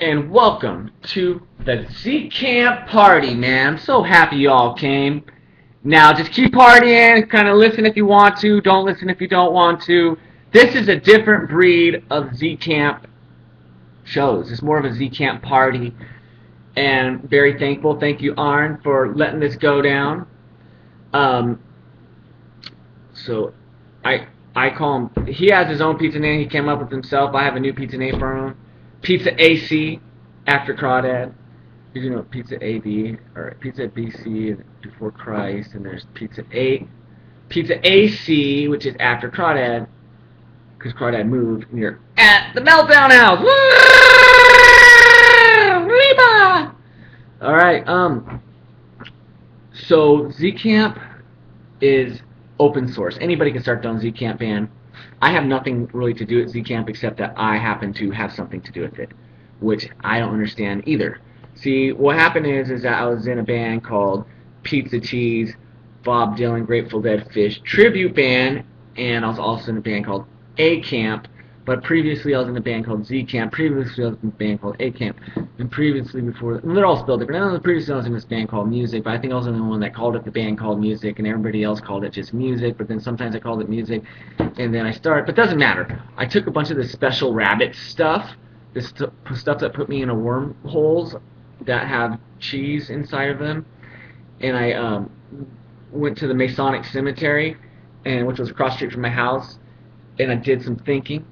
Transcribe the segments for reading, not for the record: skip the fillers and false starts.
and welcome to the zkamp party, man. I'm so happy you all came. Now, just keep partying, kind of listen if you want to, don't listen if you don't want to. This is a different breed of zkamp shows. It's more of a zkamp party, and very thankful. Thank you, Arn, for letting this go down. Um, so, I I call him. He has his own pizza name. He came up with himself. I have a new pizza name for him. Pizza AC after Crawdad. You know, Pizza AB or Pizza BC before Christ, and there's Pizza AC, which is after Crawdad, because Crawdad moved. And you're at the Meltdown House. Reba! All right. So Zcamp is open source. Anybody can start their own Zcamp band. I have nothing really to do at Zcamp except that I happen to have something to do with it, which I don't understand either. See, what happened is that I was in a band called Pizza Cheese, Bob Dylan, Grateful Dead, Fish tribute band, and I was also in a band called A Camp. But previously I was in a band called Z Camp. Previously I was in a band called A Camp. And previously before, and they're all spelled different. I know previously I was in this band called Music, but I think I was the only one that called it the band called Music, and everybody else called it just Music. But then sometimes I called it Music, and then I started. But it doesn't matter. I took a bunch of this special rabbit stuff, this stuff that put me in a wormholes that have cheese inside of them, and I went to the Masonic Cemetery, and which was across the street from my house, and I did some thinking.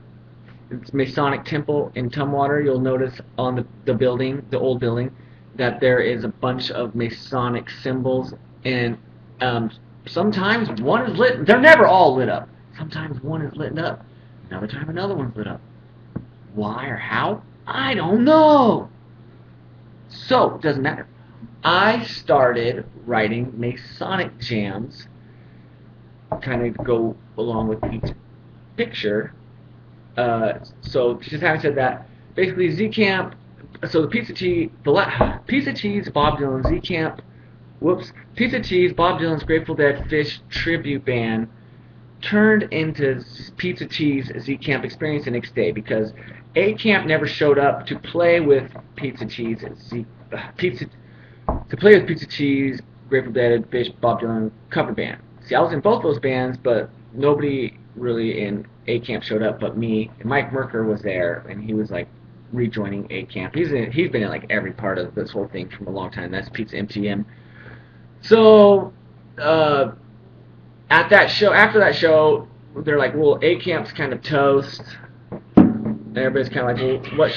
It's Masonic Temple in Tumwater. You'll notice on the building, the old building, that there is a bunch of Masonic symbols, and sometimes one is lit. They're never all lit up. Sometimes one is lit up. Another time another one's lit up. Why or how? I don't know. So, it doesn't matter. I started writing Masonic jams, kind of go along with each picture. So just having said that, basically Zcamp. So the Pizza Cheese, Bob Dylan, Zcamp. Pizza Cheese, Bob Dylan's Grateful Dead, Fish tribute band turned into Pizza Cheese Zcamp Experience the next day because A Camp never showed up to play with Pizza Cheese Pizza Cheese, Grateful Dead, Fish, Bob Dylan cover band. See, I was in both those bands, but nobody really in A Camp showed up but me. And Mike Merker was there, and he was like rejoining A Camp. He's been in like every part of this whole thing from a long time. That's Pizza MTM. So after that show, they're like, well, A Camp's kind of toast. And everybody's kind of like, well,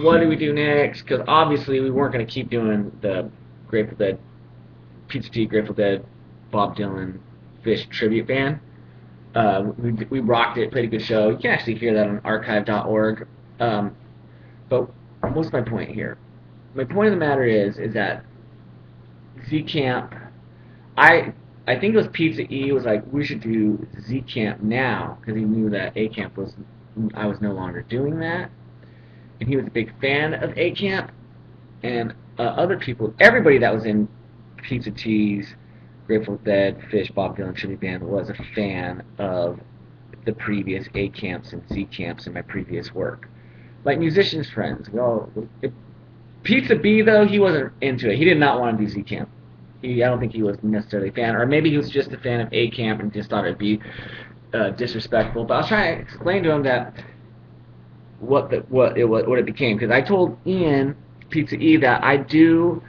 what do we do next? Because obviously we weren't going to keep doing the Grateful Dead, Pizza Tea, Grateful Dead, Bob Dylan, Fish tribute band. We rocked it, played a good show. You can actually hear that on archive.org. But what's my point here? My point of the matter is that Zcamp, I think it was Pizza E was like, we should do Zcamp now, because he knew that A Camp I was no longer doing that. And he was a big fan of A Camp, and other people, everybody that was in Pizza Cheese, Grateful Dead, Fish, Bob Dylan tribute band was a fan of the previous A Camps and Z Camps in my previous work. Like musicians friends. Well, Pizza B though, he wasn't into it. He did not want to do Z Camp. I don't think he was necessarily a fan, or maybe he was just a fan of A Camp and just thought it'd be disrespectful. But I was trying to explain to him that what it became, because I told Ian Pizza E that I do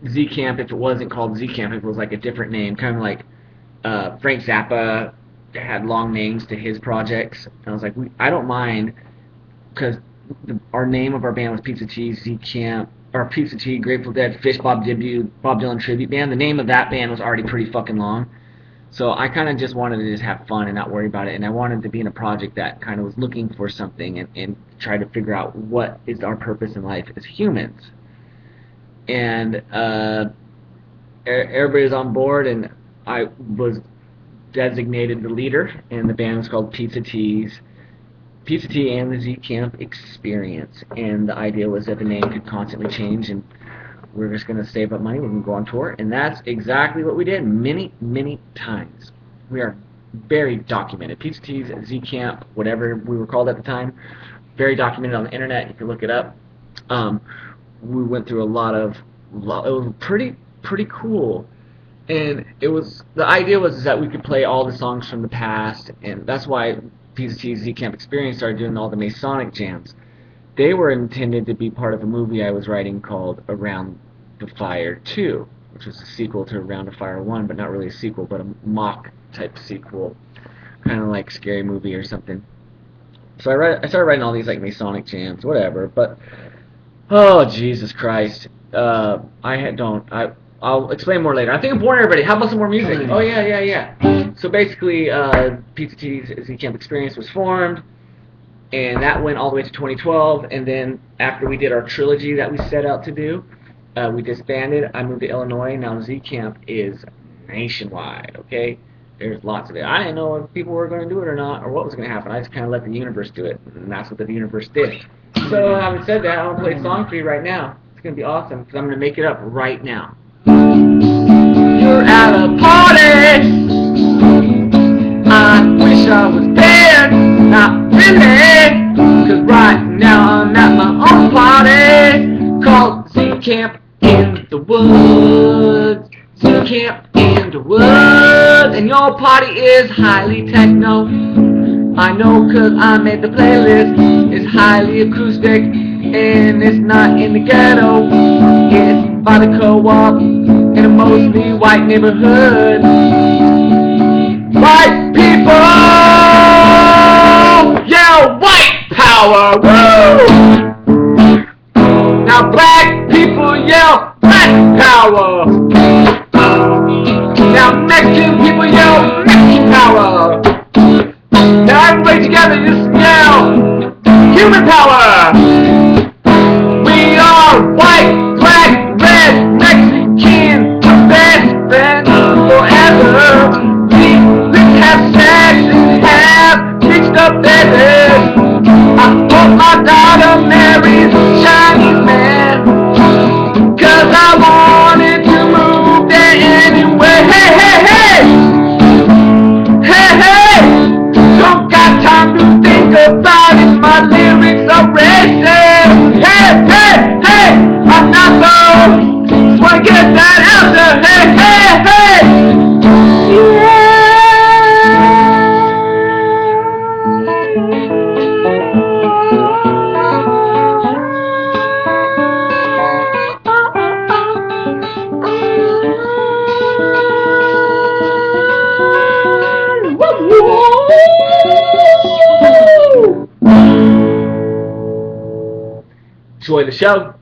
Zcamp if it wasn't called Zcamp, if it was like a different name, kind of like Frank Zappa had long names to his projects. And I was like, I don't mind, because our name of our band was Pizza Cheese Zcamp, or Pizza Cheese Grateful Dead Fish Bob Dylan tribute band. The name of that band was already pretty fucking long. So I kind of just wanted to just have fun and not worry about it, and I wanted to be in a project that kind of was looking for something and try to figure out what is our purpose in life as humans. And everybody's on board, and I was designated the leader, and the band was called Pizza Tea and the Zcamp Experience. And the idea was that the name could constantly change, and we're just going to save up money, we're going to go on tour, and that's exactly what we did many, many times. We are very documented. Pizza Teas, Zcamp, whatever we were called at the time, very documented on the internet. You can look it up. Um, we went through a lot of, it was pretty cool. And it was, the idea was that we could play all the songs from the past, and that's why PZT Zcamp Experience started doing all the Masonic jams. They were intended to be part of a movie I was writing called Around the Fire 2, which was a sequel to Around the Fire 1, but not really a sequel, but a mock type sequel, kind of like Scary Movie or something. So I started writing all these like Masonic jams, whatever. But oh Jesus Christ, I'll explain more later. I think I'm boring everybody. How about some more music? Oh yeah. So basically, PZT's Zcamp Experience was formed, and that went all the way to 2012. And then after we did our trilogy that we set out to do, we disbanded. I moved to Illinois. Now Zcamp is nationwide. Okay, there's lots of it. I didn't know if people were going to do it or not, or what was going to happen. I just kind of let the universe do it, and that's what the universe did. So having said that, I'm going to play a song for you right now. It's going to be awesome because I'm going to make it up right now. You're at a party. I wish I was there. Not really. Cause right now I'm at my own party called Zcamp in the Woods. Zcamp in the Woods. And your party is highly techno. I know cause I made the playlist. It's highly acoustic and it's not in the ghetto. It's by the co-op in a mostly white neighborhood. White people! Yeah, white power! Woo! Now black people yell black power! Now Mexican people yell Mexican power! Now everybody together just yell human power! We are white, black, red, Mexican, best friends forever. Let's have sex and have mixed up babies. I hope my daughter marries a Chinese man, cause I wanted to move there anyway. Hey, don't got time to think about it, my lyrics are racist. Hey, I'm not so, just wanna get that out there. Hey, yeah. Enjoy the show.